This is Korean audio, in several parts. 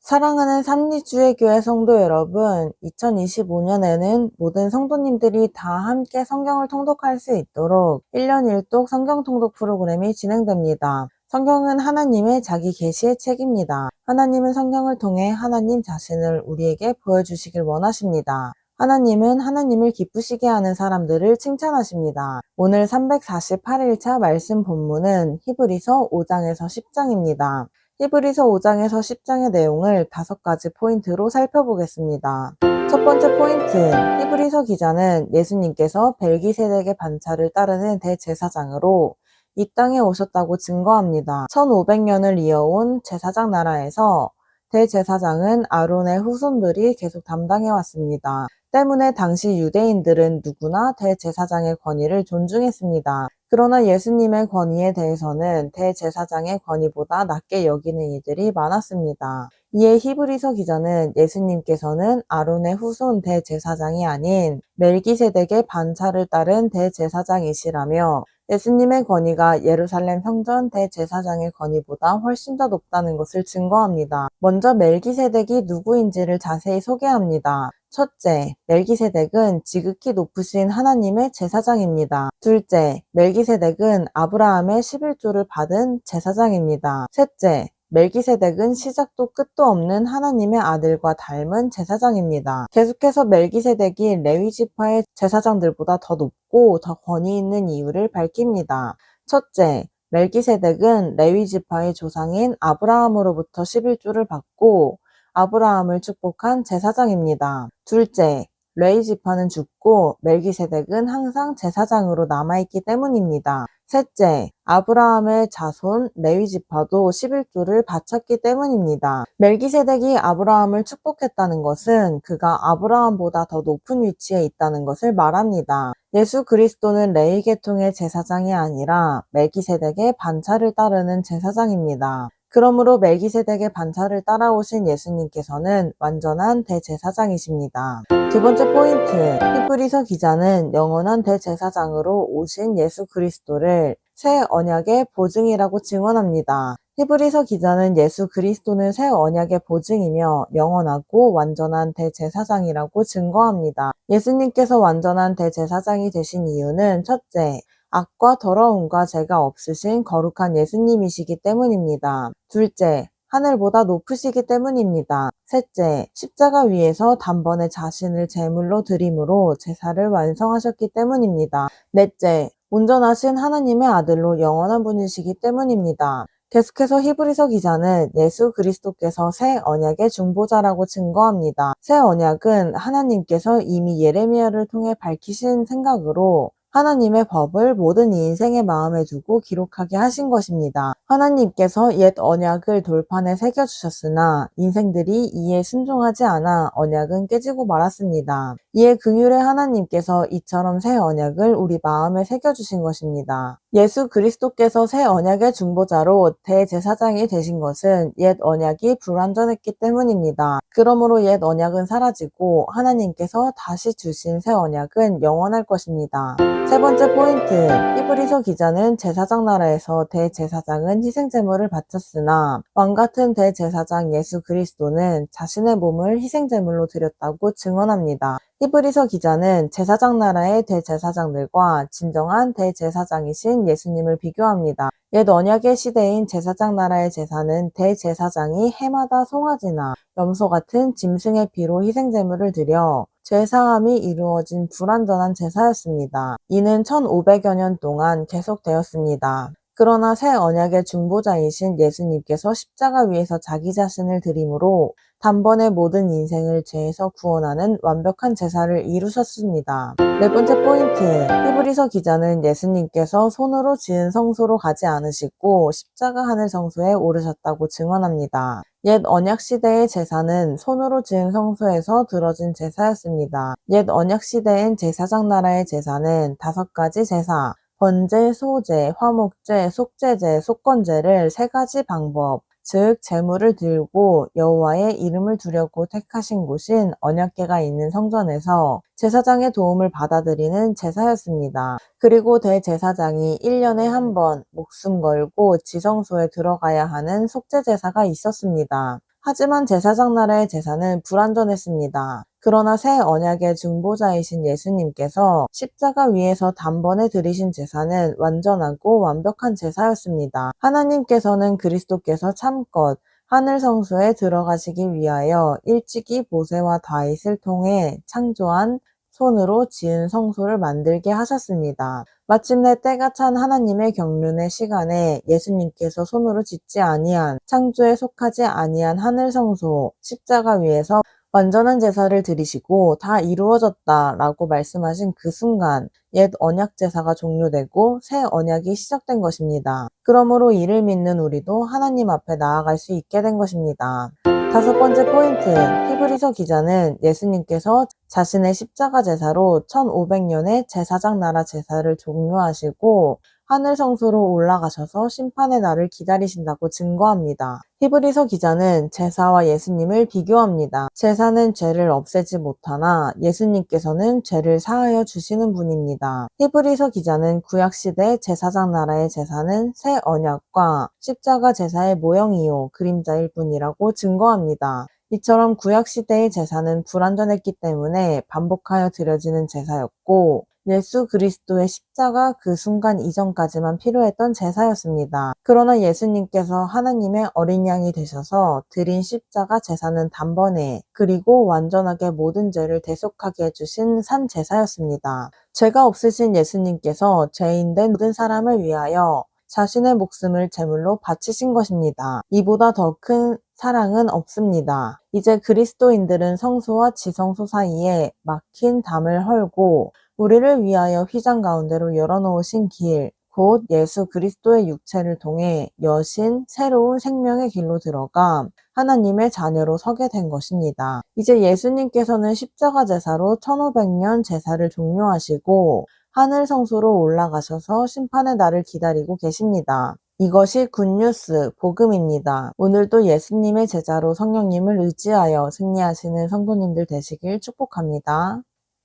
사랑하는 삼리주의교회 성도 여러분, 2025년에는 모든 성도님들이 다 함께 성경을 통독할 수 있도록 1년 1독 성경 통독 프로그램이 진행됩니다. 성경은 하나님의 자기 계시의 책입니다. 하나님은 성경을 통해 하나님 자신을 우리에게 보여주시길 원하십니다. 하나님은 하나님을 기쁘시게 하는 사람들을 칭찬하십니다. 오늘 348일차 말씀 본문은 히브리서 5장에서 10장입니다. 히브리서 5장에서 10장의 내용을 5가지 포인트로 살펴보겠습니다. 첫 번째 포인트, 히브리서 기자는 예수님께서 멜기세덱의 반차를 따르는 대제사장으로 이 땅에 오셨다고 증거합니다. 1500년을 이어온 제사장 나라에서 대제사장은 아론의 후손들이 계속 담당해왔습니다. 때문에 당시 유대인들은 누구나 대제사장의 권위를 존중했습니다. 그러나 예수님의 권위에 대해서는 대제사장의 권위보다 낮게 여기는 이들이 많았습니다. 이에 히브리서 기자는 예수님께서는 아론의 후손 대제사장이 아닌 멜기세덱의 반차를 따른 대제사장이시라며 예수님의 권위가 예루살렘 성전 대제사장의 권위보다 훨씬 더 높다는 것을 증거합니다. 먼저 멜기세덱이 누구인지를 자세히 소개합니다. 첫째, 멜기세덱은 지극히 높으신 하나님의 제사장입니다. 둘째, 멜기세덱은 아브라함의 11조를 받은 제사장입니다. 셋째, 멜기세덱은 시작도 끝도 없는 하나님의 아들과 닮은 제사장입니다. 계속해서 멜기세덱이 레위 지파의 제사장들보다 더 높고 더 권위 있는 이유를 밝힙니다. 첫째, 멜기세덱은 레위 지파의 조상인 아브라함으로부터 11조를 받고 아브라함을 축복한 제사장입니다. 둘째, 레위 지파는 죽고 멜기세덱은 항상 제사장으로 남아있기 때문입니다. 셋째, 아브라함의 자손 레위 지파도 11조를 바쳤기 때문입니다. 멜기세덱이 아브라함을 축복했다는 것은 그가 아브라함보다 더 높은 위치에 있다는 것을 말합니다. 예수 그리스도는 레위 계통의 제사장이 아니라 멜기세덱의 반차를 따르는 제사장입니다. 그러므로 멜기세덱의 반차를 따라오신 예수님께서는 완전한 대제사장이십니다. 두 번째 포인트, 히브리서 기자는 영원한 대제사장으로 오신 예수 그리스도를 새 언약의 보증이라고 증언합니다. 히브리서 기자는 예수 그리스도는 새 언약의 보증이며 영원하고 완전한 대제사장이라고 증거합니다. 예수님께서 완전한 대제사장이 되신 이유는 첫째, 악과 더러움과 죄가 없으신 거룩한 예수님이시기 때문입니다. 둘째, 하늘보다 높으시기 때문입니다. 셋째, 십자가 위에서 단번에 자신을 제물로 드림으로 제사를 완성하셨기 때문입니다. 넷째, 온전하신 하나님의 아들로 영원한 분이시기 때문입니다. 계속해서 히브리서 기자는 예수 그리스도께서 새 언약의 중보자라고 증거합니다. 새 언약은 하나님께서 이미 예레미야를 통해 밝히신 생각으로 하나님의 법을 모든 인생의 마음에 두고 기록하게 하신 것입니다. 하나님께서 옛 언약을 돌판에 새겨주셨으나 인생들이 이에 순종하지 않아 언약은 깨지고 말았습니다. 이에 긍휼의 하나님께서 이처럼 새 언약을 우리 마음에 새겨주신 것입니다. 예수 그리스도께서 새 언약의 중보자로 대제사장이 되신 것은 옛 언약이 불완전했기 때문입니다. 그러므로 옛 언약은 사라지고 하나님께서 다시 주신 새 언약은 영원할 것입니다. 세 번째 포인트, 히브리서 기자는 제사장 나라에서 대제사장은 희생제물을 바쳤으나 왕같은 대제사장 예수 그리스도는 자신의 몸을 희생제물로 드렸다고 증언합니다. 히브리서 기자는 제사장 나라의 대제사장들과 진정한 대제사장이신 예수님을 비교합니다. 옛 언약의 시대인 제사장 나라의 제사는 대제사장이 해마다 송아지나 염소 같은 짐승의 피로 희생제물을 드려 죄사함이 이루어진 불완전한 제사였습니다. 이는 1500여 년 동안 계속되었습니다. 그러나 새 언약의 중보자이신 예수님께서 십자가 위에서 자기 자신을 드림으로 단번에 모든 인생을 죄에서 구원하는 완벽한 제사를 이루셨습니다. 네 번째 포인트, 히브리서 기자는 예수님께서 손으로 지은 성소로 가지 않으시고 십자가 하늘 성소에 오르셨다고 증언합니다. 옛 언약 시대의 제사는 손으로 지은 성소에서 드러진 제사였습니다. 옛 언약 시대엔 제사장 나라의 제사는 5가지 제사, 번제, 소제, 화목제, 속죄제, 속건제를 3가지 방법, 즉 제물을 들고 여호와의 이름을 두려고 택하신 곳인 언약궤가 있는 성전에서 제사장의 도움을 받아들이는 제사였습니다. 그리고 대제사장이 1년에 한 번 목숨 걸고 지성소에 들어가야 하는 속죄제사가 있었습니다. 하지만 제사장 나라의 제사는 불완전했습니다. 그러나 새 언약의 중보자이신 예수님께서 십자가 위에서 단번에 드리신 제사는 완전하고 완벽한 제사였습니다. 하나님께서는 그리스도께서 참껏 하늘 성소에 들어가시기 위하여 일찍이 모세와 다윗을 통해 창조한 손으로 지은 성소를 만들게 하셨습니다. 마침내 때가 찬 하나님의 경륜의 시간에 예수님께서 손으로 짓지 아니한 창조에 속하지 아니한 하늘 성소 십자가 위에서 완전한 제사를 드리시고 다 이루어졌다 라고 말씀하신 그 순간 옛 언약 제사가 종료되고 새 언약이 시작된 것입니다. 그러므로 이를 믿는 우리도 하나님 앞에 나아갈 수 있게 된 것입니다. 다섯 번째 포인트, 히브리서 기자는 예수님께서 자신의 십자가 제사로 1500년의 제사장 나라 제사를 종료하시고 하늘 성소로 올라가셔서 심판의 날을 기다리신다고 증거합니다. 히브리서 기자는 제사와 예수님을 비교합니다. 제사는 죄를 없애지 못하나 예수님께서는 죄를 사하여 주시는 분입니다. 히브리서 기자는 구약시대 제사장 나라의 제사는 새 언약과 십자가 제사의 모형이요 그림자일 뿐이라고 증거합니다. 이처럼 구약시대의 제사는 불완전했기 때문에 반복하여 드려지는 제사였고 예수 그리스도의 십자가 그 순간 이전까지만 필요했던 제사였습니다. 그러나 예수님께서 하나님의 어린 양이 되셔서 드린 십자가 제사는 단번에 그리고 완전하게 모든 죄를 대속하게 해주신 산 제사였습니다. 죄가 없으신 예수님께서 죄인된 모든 사람을 위하여 자신의 목숨을 제물로 바치신 것입니다. 이보다 더 큰 사랑은 없습니다. 이제 그리스도인들은 성소와 지성소 사이에 막힌 담을 헐고 우리를 위하여 휘장 가운데로 열어놓으신 길, 곧 예수 그리스도의 육체를 통해 여신 새로운 생명의 길로 들어가 하나님의 자녀로 서게 된 것입니다. 이제 예수님께서는 십자가 제사로 1500년 제사를 종료하시고 하늘 성소로 올라가셔서 심판의 날을 기다리고 계십니다. 이것이 굿뉴스, 복음입니다. 오늘도 예수님의 제자로 성령님을 의지하여 승리하시는 성도님들 되시길 축복합니다.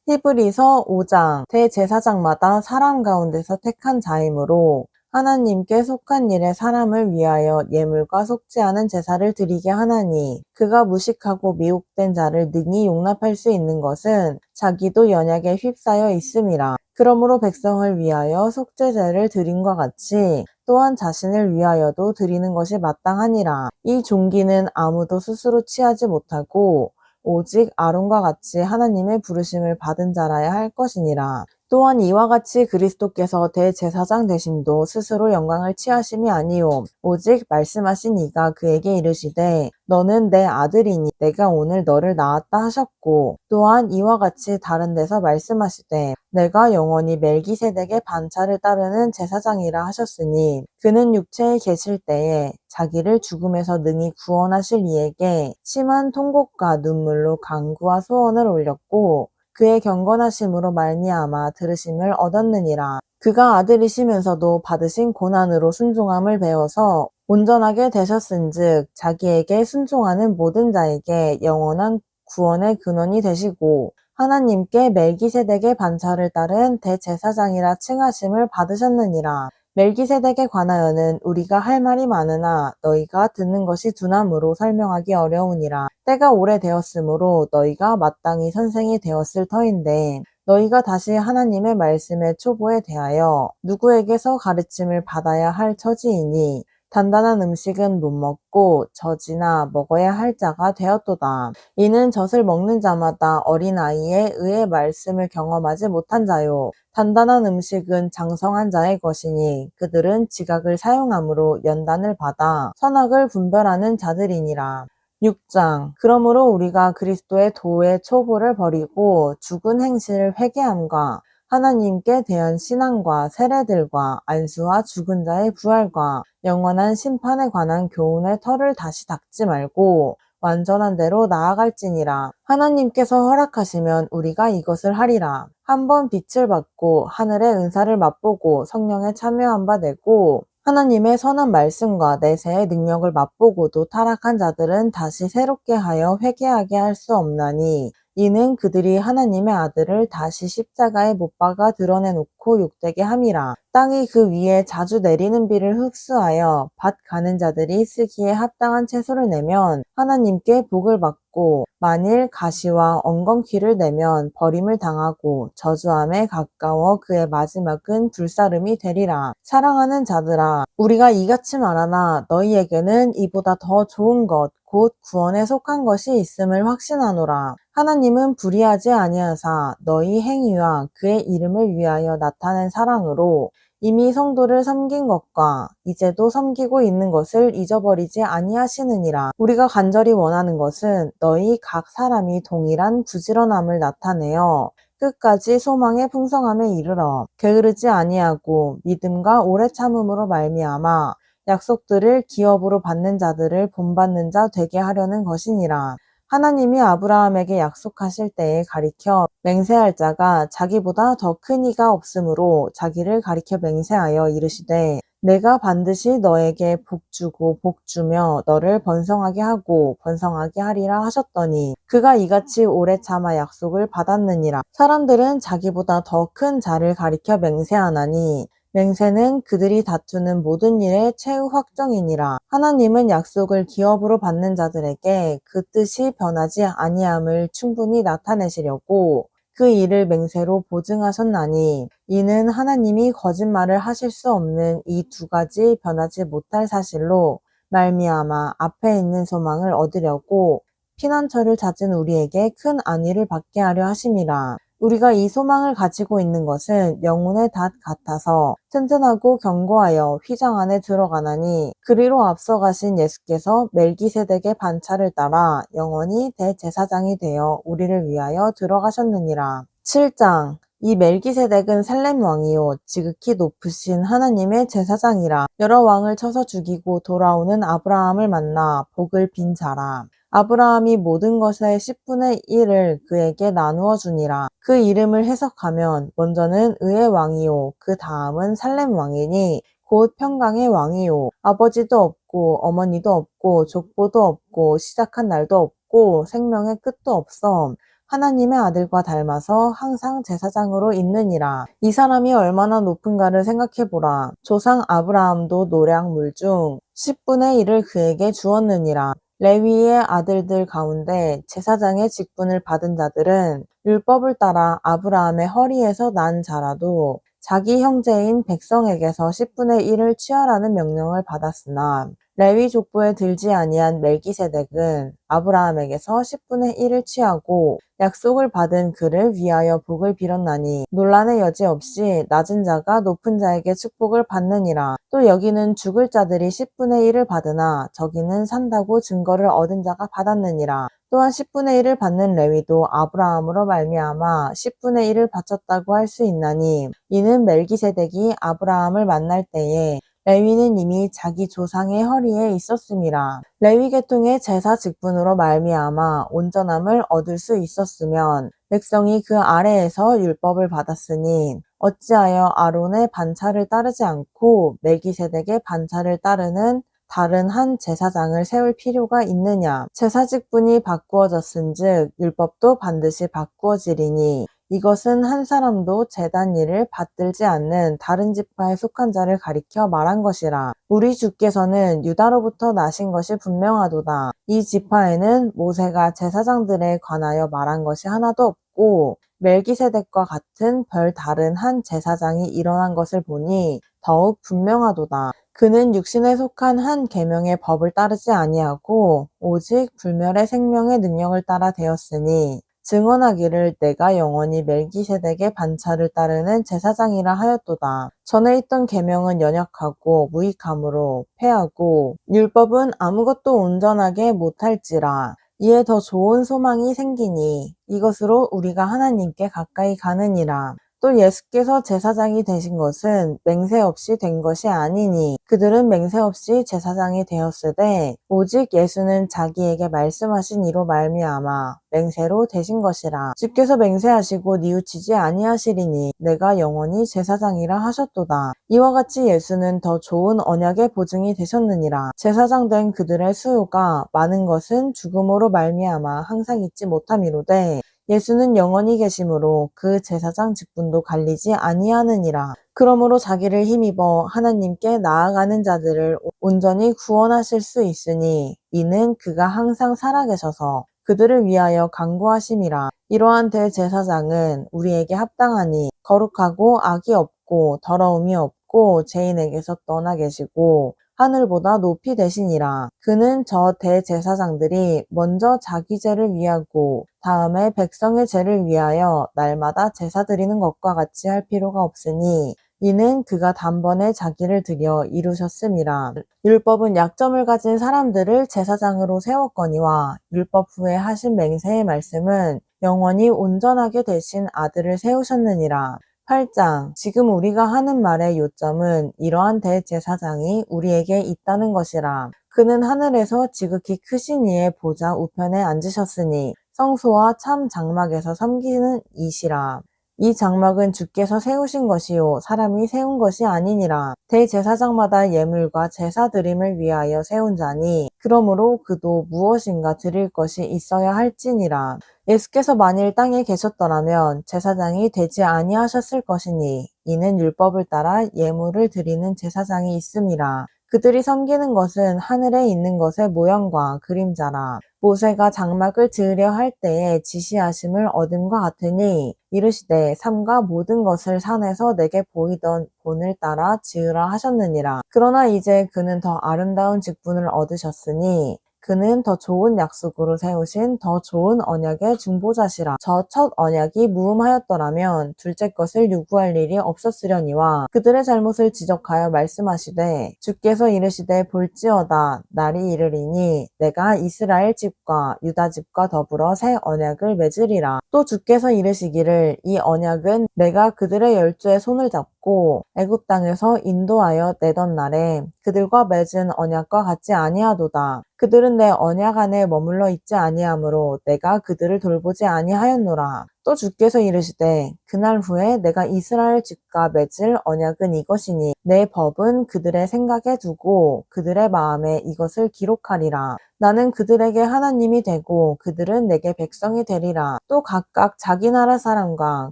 히브리서 5장 대제사장마다 사람 가운데서 택한 자이므로 하나님께 속한 일에 사람을 위하여 예물과 속지 않은 제사를 드리게 하나니 그가 무식하고 미혹된 자를 능히 용납할 수 있는 것은 자기도 연약에 휩싸여 있음이라. 그러므로 백성을 위하여 속죄제를 드림과 같이 또한 자신을 위하여도 드리는 것이 마땅하니라. 이 종기는 아무도 스스로 취하지 못하고 오직 아론과 같이 하나님의 부르심을 받은 자라야 할 것이니라. 또한 이와 같이 그리스도께서 대제사장 되심도 스스로 영광을 취하심이 아니요 오직 말씀하신 이가 그에게 이르시되 너는 내 아들이니 내가 오늘 너를 낳았다 하셨고 또한 이와 같이 다른 데서 말씀하시되 내가 영원히 멜기세덱의 반차를 따르는 제사장이라 하셨으니 그는 육체에 계실 때에 자기를 죽음에서 능히 구원하실 이에게 심한 통곡과 눈물로 간구와 소원을 올렸고 그의 경건하심으로 말미암아 들으심을 얻었느니라. 그가 아들이시면서도 받으신 고난으로 순종함을 배워서 온전하게 되셨은즉 자기에게 순종하는 모든 자에게 영원한 구원의 근원이 되시고 하나님께 멜기세덱의 반차를 따른 대제사장이라 칭하심을 받으셨느니라. 멜기세덱에 관하여는 우리가 할 말이 많으나 너희가 듣는 것이 두나무로 설명하기 어려우니라. 때가 오래되었으므로 너희가 마땅히 선생이 되었을 터인데 너희가 다시 하나님의 말씀의 초보에 대하여 누구에게서 가르침을 받아야 할 처지이니 단단한 음식은 못 먹고 젖이나 먹어야 할 자가 되었도다. 이는 젖을 먹는 자마다 어린아이의 의의 말씀을 경험하지 못한 자요. 단단한 음식은 장성한 자의 것이니 그들은 지각을 사용함으로 연단을 받아 선악을 분별하는 자들이니라. 6장 그러므로 우리가 그리스도의 도의 초보를 버리고 죽은 행실을 회개함과 하나님께 대한 신앙과 세례들과 안수와 죽은 자의 부활과 영원한 심판에 관한 교훈의 털을 다시 닦지 말고 완전한 대로 나아갈지니라. 하나님께서 허락하시면 우리가 이것을 하리라. 한번 빛을 받고 하늘의 은사를 맛보고 성령에 참여한 바 되고 하나님의 선한 말씀과 내세의 능력을 맛보고도 타락한 자들은 다시 새롭게 하여 회개하게 할 수 없나니 이는 그들이 하나님의 아들을 다시 십자가에 못 박아 드러내놓고 욕되게 함이라. 땅이 그 위에 자주 내리는 비를 흡수하여 밭 가는 자들이 쓰기에 합당한 채소를 내면 하나님께 복을 받고, 만일 가시와 엉겅퀴를 내면 버림을 당하고 저주함에 가까워 그의 마지막은 불사름이 되리라. 사랑하는 자들아, 우리가 이같이 말하나 너희에게는 이보다 더 좋은 것, 곧 구원에 속한 것이 있음을 확신하노라. 하나님은 불의하지 아니하사 너희 행위와 그의 이름을 위하여 나타낸 사랑으로 이미 성도를 섬긴 것과 이제도 섬기고 있는 것을 잊어버리지 아니하시느니라. 우리가 간절히 원하는 것은 너희 각 사람이 동일한 부지런함을 나타내어 끝까지 소망의 풍성함에 이르러 게으르지 아니하고 믿음과 오래 참음으로 말미암아 약속들을 기업으로 받는 자들을 본받는 자 되게 하려는 것이니라. 하나님이 아브라함에게 약속하실 때에 가리켜 맹세할 자가 자기보다 더 큰 이가 없으므로 자기를 가리켜 맹세하여 이르시되 내가 반드시 너에게 복주고 복주며 너를 번성하게 하고 번성하게 하리라 하셨더니 그가 이같이 오래 참아 약속을 받았느니라. 사람들은 자기보다 더 큰 자를 가리켜 맹세하나니 맹세는 그들이 다투는 모든 일의 최후 확정이니라. 하나님은 약속을 기업으로 받는 자들에게 그 뜻이 변하지 아니함을 충분히 나타내시려고 그 일을 맹세로 보증하셨나니 이는 하나님이 거짓말을 하실 수 없는 이 두 가지 변하지 못할 사실로 말미암아 앞에 있는 소망을 얻으려고 피난처를 찾은 우리에게 큰 안위를 받게 하려 하심이라. 우리가 이 소망을 가지고 있는 것은 영혼의 닷 같아서 튼튼하고 견고하여 휘장 안에 들어가나니 그리로 앞서 가신 예수께서 멜기세덱의 반차를 따라 영원히 대제사장이 되어 우리를 위하여 들어가셨느니라. 7장. 이 멜기세덱은 살렘 왕이요 지극히 높으신 하나님의 제사장이라. 여러 왕을 쳐서 죽이고 돌아오는 아브라함을 만나 복을 빈 자라. 아브라함이 모든 것의 10분의 1을 그에게 나누어 주니라. 그 이름을 해석하면 먼저는 의의 왕이요 그 다음은 살렘 왕이니 곧 평강의 왕이요 아버지도 없고 어머니도 없고 족보도 없고 시작한 날도 없고 생명의 끝도 없어 하나님의 아들과 닮아서 항상 제사장으로 있느니라. 이 사람이 얼마나 높은가를 생각해보라. 조상 아브라함도 노략물 중 10분의 1을 그에게 주었느니라. 레위의 아들들 가운데 제사장의 직분을 받은 자들은 율법을 따라 아브라함의 허리에서 난 자라도 자기 형제인 백성에게서 10분의 1을 취하라는 명령을 받았으나 레위 족보에 들지 아니한 멜기세덱은 아브라함에게서 10분의 1을 취하고 약속을 받은 그를 위하여 복을 빌었나니 논란의 여지 없이 낮은 자가 높은 자에게 축복을 받느니라. 또 여기는 죽을 자들이 10분의 1을 받으나 저기는 산다고 증거를 얻은 자가 받았느니라. 또한 10분의 1을 받는 레위도 아브라함으로 말미암아 10분의 1을 바쳤다고 할 수 있나니 이는 멜기세덱이 아브라함을 만날 때에 레위는 이미 자기 조상의 허리에 있었음이라. 레위 계통의 제사 직분으로 말미암아 온전함을 얻을 수 있었으면 백성이 그 아래에서 율법을 받았으니 어찌하여 아론의 반차를 따르지 않고 멜기세덱의 반차를 따르는 다른 한 제사장을 세울 필요가 있느냐. 제사 직분이 바꾸어졌은즉 율법도 반드시 바꾸어지리니 이것은 한 사람도 제단 일을 받들지 않는 다른 지파에 속한 자를 가리켜 말한 것이라. 우리 주께서는 유다로부터 나신 것이 분명하도다. 이 지파에는 모세가 제사장들에 관하여 말한 것이 하나도 없고 멜기세덱과 같은 별 다른 한 제사장이 일어난 것을 보니 더욱 분명하도다. 그는 육신에 속한 한 계명의 법을 따르지 아니하고 오직 불멸의 생명의 능력을 따라 되었으니 증언하기를 내가 영원히 멜기세덱의 반차를 따르는 제사장이라 하였도다. 전에 있던 계명은 연약하고 무익함으로 패하고 율법은 아무것도 온전하게 못할지라. 이에 더 좋은 소망이 생기니 이것으로 우리가 하나님께 가까이 가느니라. 또 예수께서 제사장이 되신 것은 맹세 없이 된 것이 아니니 그들은 맹세 없이 제사장이 되었으되 오직 예수는 자기에게 말씀하신 이로 말미암아 맹세로 되신 것이라. 주께서 맹세하시고 뉘우치지 아니하시리니 내가 영원히 제사장이라 하셨도다. 이와 같이 예수는 더 좋은 언약의 보증이 되셨느니라. 제사장 된 그들의 수요가 많은 것은 죽음으로 말미암아 항상 잊지 못함이로되 예수는 영원히 계심으로 그 제사장 직분도 갈리지 아니하느니라. 그러므로 자기를 힘입어 하나님께 나아가는 자들을 온전히 구원하실 수 있으니 이는 그가 항상 살아계셔서 그들을 위하여 간구하심이라. 이러한 대제사장은 우리에게 합당하니 거룩하고 악이 없고 더러움이 없고 죄인에게서 떠나 계시고 하늘보다 높이 되시니라. 그는 저 대제사장들이 먼저 자기 죄를 위하고 다음에 백성의 죄를 위하여 날마다 제사 드리는 것과 같이 할 필요가 없으니 이는 그가 단번에 자기를 드려 이루셨음이라. 율법은 약점을 가진 사람들을 제사장으로 세웠거니와 율법 후에 하신 맹세의 말씀은 영원히 온전하게 되신 아들을 세우셨느니라. 8장. 지금 우리가 하는 말의 요점은 이러한 대제사장이 우리에게 있다는 것이라. 그는 하늘에서 지극히 크신 이의 보좌 우편에 앉으셨으니 성소와 참 장막에서 섬기는 이시라. 이 장막은 주께서 세우신 것이요 사람이 세운 것이 아니니라. 대제사장마다 예물과 제사 드림을 위하여 세운 자니 그러므로 그도 무엇인가 드릴 것이 있어야 할지니라. 예수께서 만일 땅에 계셨더라면 제사장이 되지 아니하셨을 것이니 이는 율법을 따라 예물을 드리는 제사장이 있음이라. 그들이 섬기는 것은 하늘에 있는 것의 모형과 그림자라. 모세가 장막을 지으려 할 때에 지시하심을 얻음과 같으니 이르시되 삼가 모든 것을 산에서 내게 보이던 본을 따라 지으라 하셨느니라. 그러나 이제 그는 더 아름다운 직분을 얻으셨으니 그는 더 좋은 약속으로 세우신 더 좋은 언약의 중보자시라. 저 첫 언약이 무음하였더라면 둘째 것을 요구할 일이 없었으려니와 그들의 잘못을 지적하여 말씀하시되 주께서 이르시되 볼지어다 날이 이르리니 내가 이스라엘 집과 유다 집과 더불어 새 언약을 맺으리라. 또 주께서 이르시기를 이 언약은 내가 그들의 열조의 손을 잡고 애굽 땅에서 인도하여 내던 날에 그들과 맺은 언약과 같지 아니하도다. 그들은 내 언약 안에 머물러 있지 아니하므로 내가 그들을 돌보지 아니하였노라. 또 주께서 이르시되 그날 후에 내가 이스라엘 집과 맺을 언약은 이것이니 내 법은 그들의 생각에 두고 그들의 마음에 이것을 기록하리라. 나는 그들에게 하나님이 되고 그들은 내게 백성이 되리라. 또 각각 자기 나라 사람과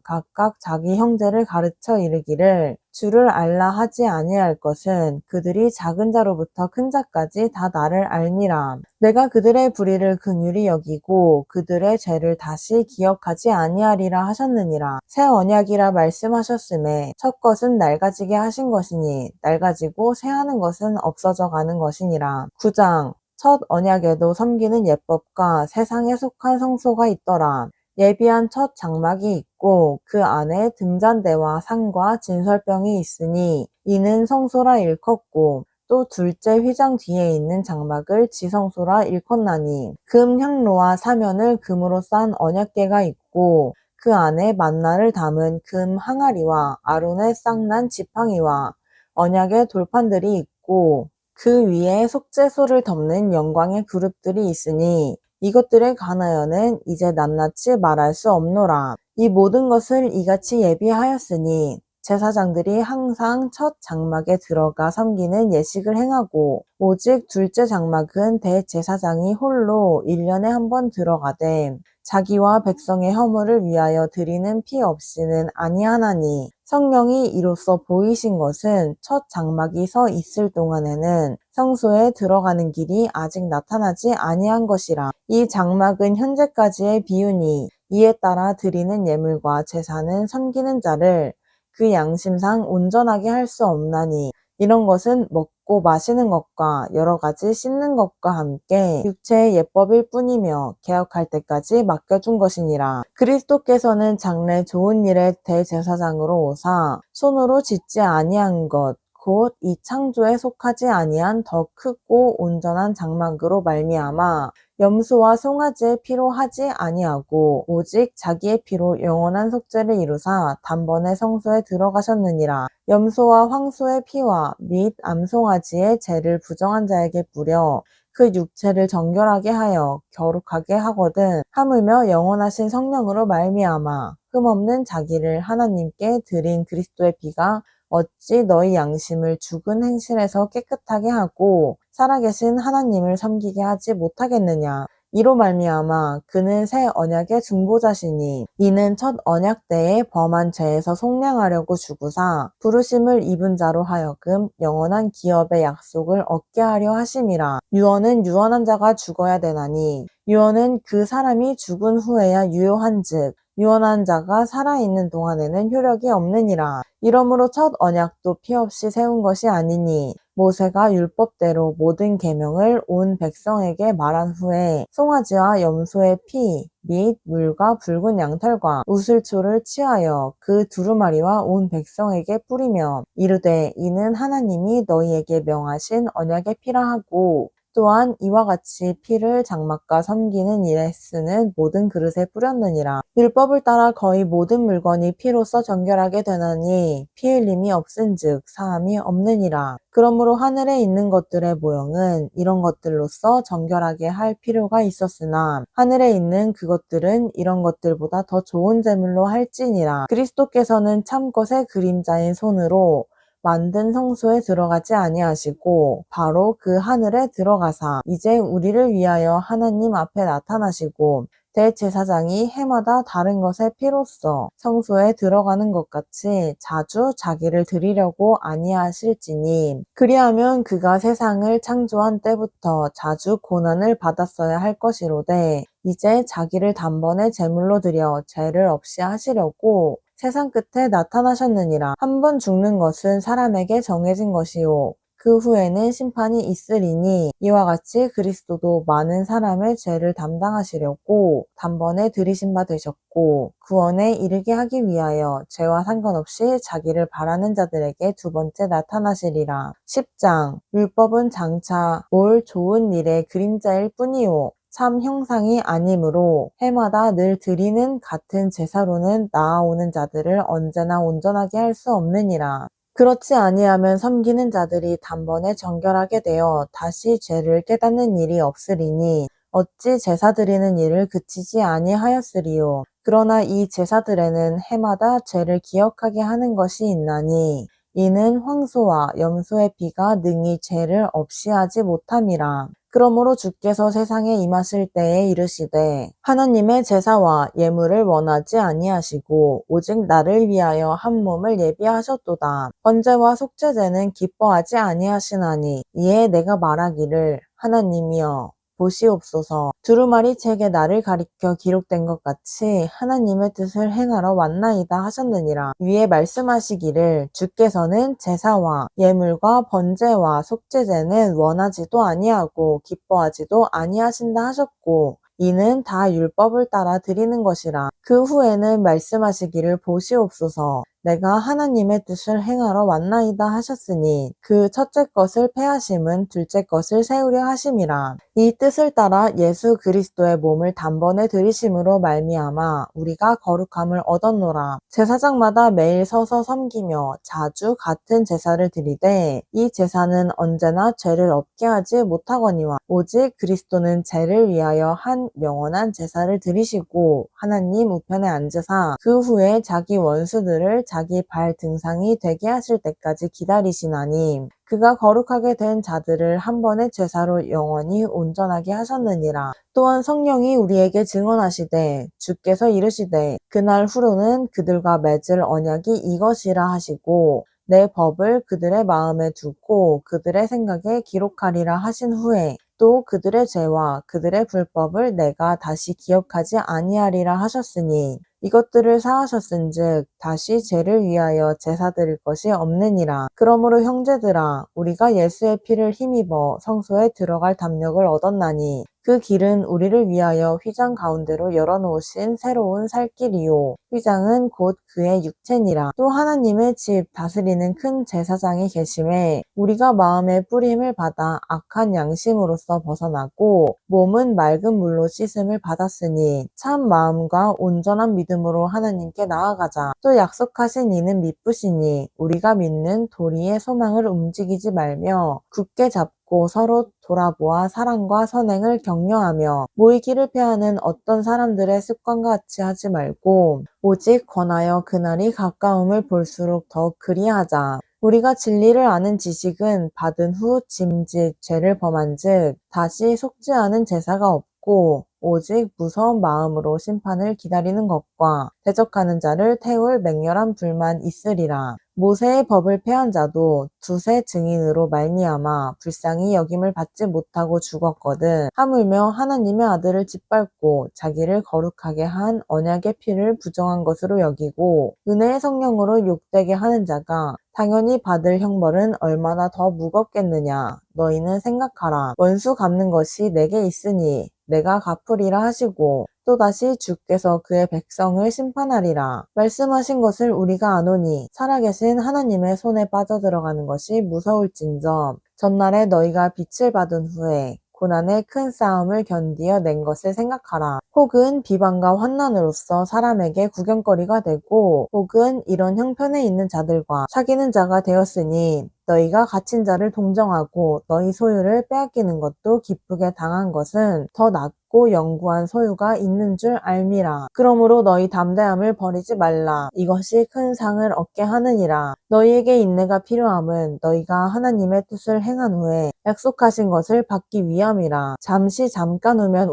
각각 자기 형제를 가르쳐 이르기를 주를 알라 하지 아니할 것은 그들이 작은 자로부터 큰 자까지 다 나를 알니라. 내가 그들의 불의를 긍휼히 여기고 그들의 죄를 다시 기억하지 아니하리라 하셨느니라. 새 언약이라 말씀하셨음에 첫 것은 낡아지게 하신 것이니 낡아지고 새하는 것은 없어져 가는 것이니라. 9장. 첫 언약에도 섬기는 예법과 세상에 속한 성소가 있더라. 예비한 첫 장막이 있고 그 안에 등잔대와 상과 진설병이 있으니 이는 성소라 일컫고 또 둘째 휘장 뒤에 있는 장막을 지성소라 일컫나니 금 향로와 사면을 금으로 싼 언약궤가 있고 그 안에 만나를 담은 금 항아리와 아론의 쌍난 지팡이와 언약의 돌판들이 있고 그 위에 속죄소를 덮는 영광의 그룹들이 있으니 이것들의 관하여는 이제 낱낱이 말할 수 없노라. 이 모든 것을 이같이 예비하였으니 제사장들이 항상 첫 장막에 들어가 섬기는 예식을 행하고 오직 둘째 장막은 대제사장이 홀로 1년에 한 번 들어가되 자기와 백성의 허물을 위하여 드리는 피 없이는 아니하나니 성령이 이로써 보이신 것은 첫 장막이 서 있을 동안에는 성소에 들어가는 길이 아직 나타나지 아니한 것이라. 이 장막은 현재까지의 비유니 이에 따라 드리는 예물과 제사는 섬기는 자를 그 양심상 온전하게 할 수 없나니 이런 것은 먹고 마시는 것과 여러 가지 씻는 것과 함께 육체의 예법일 뿐이며 개혁할 때까지 맡겨준 것이니라. 그리스도께서는 장래 좋은 일의 대제사장으로 오사 손으로 짓지 아니한 것 곧 이 창조에 속하지 아니한 더 크고 온전한 장막으로 말미암아 염소와 송아지의 피로 하지 아니하고 오직 자기의 피로 영원한 속죄를 이루사 단번에 성소에 들어가셨느니라. 염소와 황소의 피와 및 암송아지의 죄를 부정한 자에게 뿌려 그 육체를 정결하게 하여 거룩하게 하거든 하물며 영원하신 성령으로 말미암아 흠없는 자기를 하나님께 드린 그리스도의 피가 어찌 너희 양심을 죽은 행실에서 깨끗하게 하고 살아계신 하나님을 섬기게 하지 못하겠느냐. 이로 말미암아 그는 새 언약의 중보자시니 이는 첫 언약 때에 범한 죄에서 속량하려고 주구사 부르심을 입은 자로 하여금 영원한 기업의 약속을 얻게 하려 하심이라. 유언은 유언한 자가 죽어야 되나니 유언은 그 사람이 죽은 후에야 유효한즉 유언한 자가 살아있는 동안에는 효력이 없느니라. 이러므로 첫 언약도 피 없이 세운 것이 아니니 모세가 율법대로 모든 계명을 온 백성에게 말한 후에 송아지와 염소의 피 및 물과 붉은 양털과 우슬초를 취하여 그 두루마리와 온 백성에게 뿌리며 이르되 이는 하나님이 너희에게 명하신 언약의 피라 하고 또한 이와 같이 피를 장막과 섬기는 일에 쓰는 모든 그릇에 뿌렸느니라. 율법을 따라 거의 모든 물건이 피로써 정결하게 되나니 피 흘림이 없은즉 사함이 없느니라. 그러므로 하늘에 있는 것들의 모형은 이런 것들로서 정결하게 할 필요가 있었으나 하늘에 있는 그것들은 이런 것들보다 더 좋은 제물로 할지니라. 그리스도께서는 참 것의 그림자인 손으로 만든 성소에 들어가지 아니하시고 바로 그 하늘에 들어가사 이제 우리를 위하여 하나님 앞에 나타나시고 대제사장이 해마다 다른 것의 피로써 성소에 들어가는 것 같이 자주 자기를 드리려고 아니하실지니 그리하면 그가 세상을 창조한 때부터 자주 고난을 받았어야 할 것이로되 이제 자기를 단번에 제물로 드려 죄를 없이 하시려고 세상 끝에 나타나셨느니라. 한 번 죽는 것은 사람에게 정해진 것이요 그 후에는 심판이 있으리니 이와 같이 그리스도도 많은 사람의 죄를 담당하시려고 단번에 들이신 바 되셨고 구원에 이르게 하기 위하여 죄와 상관없이 자기를 바라는 자들에게 두 번째 나타나시리라. 10장 율법은 장차 올 좋은 일의 그림자일 뿐이요 참 형상이 아니므로 해마다 늘 드리는 같은 제사로는 나아오는 자들을 언제나 온전하게 할 수 없느니라. 그렇지 아니하면 섬기는 자들이 단번에 정결하게 되어 다시 죄를 깨닫는 일이 없으리니 어찌 제사 드리는 일을 그치지 아니하였으리요. 그러나 이 제사들에는 해마다 죄를 기억하게 하는 것이 있나니 이는 황소와 염소의 피가 능히 죄를 없이 하지 못함이라. 그러므로 주께서 세상에 임하실 때에 이르시되 하나님의 제사와 예물을 원하지 아니하시고 오직 나를 위하여 한 몸을 예비하셨도다. 번제와 속죄제는 기뻐하지 아니하시나니 이에 내가 말하기를 하나님이여 보시옵소서. 두루마리 책에 나를 가리켜 기록된 것 같이 하나님의 뜻을 행하러 왔나이다 하셨느니라. 위에 말씀하시기를 주께서는 제사와 예물과 번제와 속죄제는 원하지도 아니하고 기뻐하지도 아니하신다 하셨고 이는 다 율법을 따라 드리는 것이라. 그 후에는 말씀하시기를 보시옵소서. 내가 하나님의 뜻을 행하러 왔나이다 하셨으니 그 첫째 것을 패하심은 둘째 것을 세우려 하심이라. 이 뜻을 따라 예수 그리스도의 몸을 단번에 들이심으로 말미암아 우리가 거룩함을 얻었노라. 제사장마다 매일 서서 섬기며 자주 같은 제사를 드리되 이 제사는 언제나 죄를 없게 하지 못하거니와 오직 그리스도는 죄를 위하여 한 영원한 제사를 드리시고 하나님 우편에 앉으사 그 후에 자기 원수들을 자기 발 등상이 되게 하실 때까지 기다리시나니 그가 거룩하게 된 자들을 한 번의 제사로 영원히 온전하게 하셨느니라. 또한 성령이 우리에게 증언하시되 주께서 이르시되 그날 후로는 그들과 맺을 언약이 이것이라 하시고 내 법을 그들의 마음에 두고 그들의 생각에 기록하리라 하신 후에 또 그들의 죄와 그들의 불법을 내가 다시 기억하지 아니하리라 하셨으니 이것들을 사하셨은즉 다시 죄를 위하여 제사 드릴 것이 없느니라. 그러므로 형제들아 우리가 예수의 피를 힘입어 성소에 들어갈 담력을 얻었나니 그 길은 우리를 위하여 휘장 가운데로 열어놓으신 새로운 살 길이요 휘장은 곧 그의 육체니라. 또 하나님의 집 다스리는 큰 제사장이 계심에 우리가 마음의 뿌림을 받아 악한 양심으로서 벗어나고 몸은 맑은 물로 씻음을 받았으니 참 마음과 온전한 믿음으로 하나님께 나아가자. 또 약속하신 이는 미쁘시니 우리가 믿는 도리의 소망을 움직이지 말며 굳게 잡고 서로 돌아보아 사랑과 선행을 격려하며 모이기를 패하는 어떤 사람들의 습관과 같이 하지 말고 오직 권하여 그날이 가까움을 볼수록 더욱 그리하자. 우리가 진리를 아는 지식은 받은 후 짐짓 죄를 범한즉 다시 속죄하는 제사가 없고 받고 오직 무서운 마음으로 심판을 기다리는 것과 대적하는 자를 태울 맹렬한 불만 있으리라. 모세의 법을 폐한 자도 두세 증인으로 말미암아 불쌍히 여김을 받지 못하고 죽었거든. 하물며 하나님의 아들을 짓밟고 자기를 거룩하게 한 언약의 피를 부정한 것으로 여기고 은혜의 성령으로 욕되게 하는 자가 당연히 받을 형벌은 얼마나 더 무겁겠느냐. 너희는 생각하라. 원수 갚는 것이 내게 있으니 내가 갚으리라 하시고 또다시 주께서 그의 백성을 심판하리라. 말씀하신 것을 우리가 아노니 살아계신 하나님의 손에 빠져들어가는 것이 무서울진저 전날에 너희가 빛을 받은 후에 고난의 큰 싸움을 견디어 낸 것을 생각하라. 혹은 비방과 환난으로서 사람에게 구경거리가 되고 혹은 이런 형편에 있는 자들과 사귀는 자가 되었으니 너희가 갇힌 자를 동정하고 너희 소유를 빼앗기는 것도 기쁘게 당한 것은 더 낫고 영구한 소유가 있는 줄 알미라. 그러므로 너희 담대함을 버리지 말라. 이것이 큰 상을 얻게 하느니라. 너희에게 인내가 필요함은 너희가 하나님의 뜻을 행한 후에 약속하신 것을 받기 위함이라. 잠시 잠깐 후면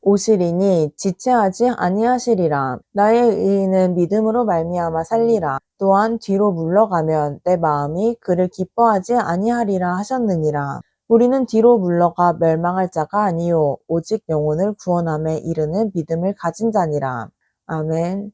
오시리니 지체하지 아니하시리라. 나의 의인은 믿음으로 말미암아 살리라. 또한 뒤로 물러가면 내 마음이 그를 기뻐하지 아니하리라 하셨느니라. 우리는 뒤로 물러가 멸망할 자가 아니요 오직 영혼을 구원함에 이르는 믿음을 가진 자니라. 아멘.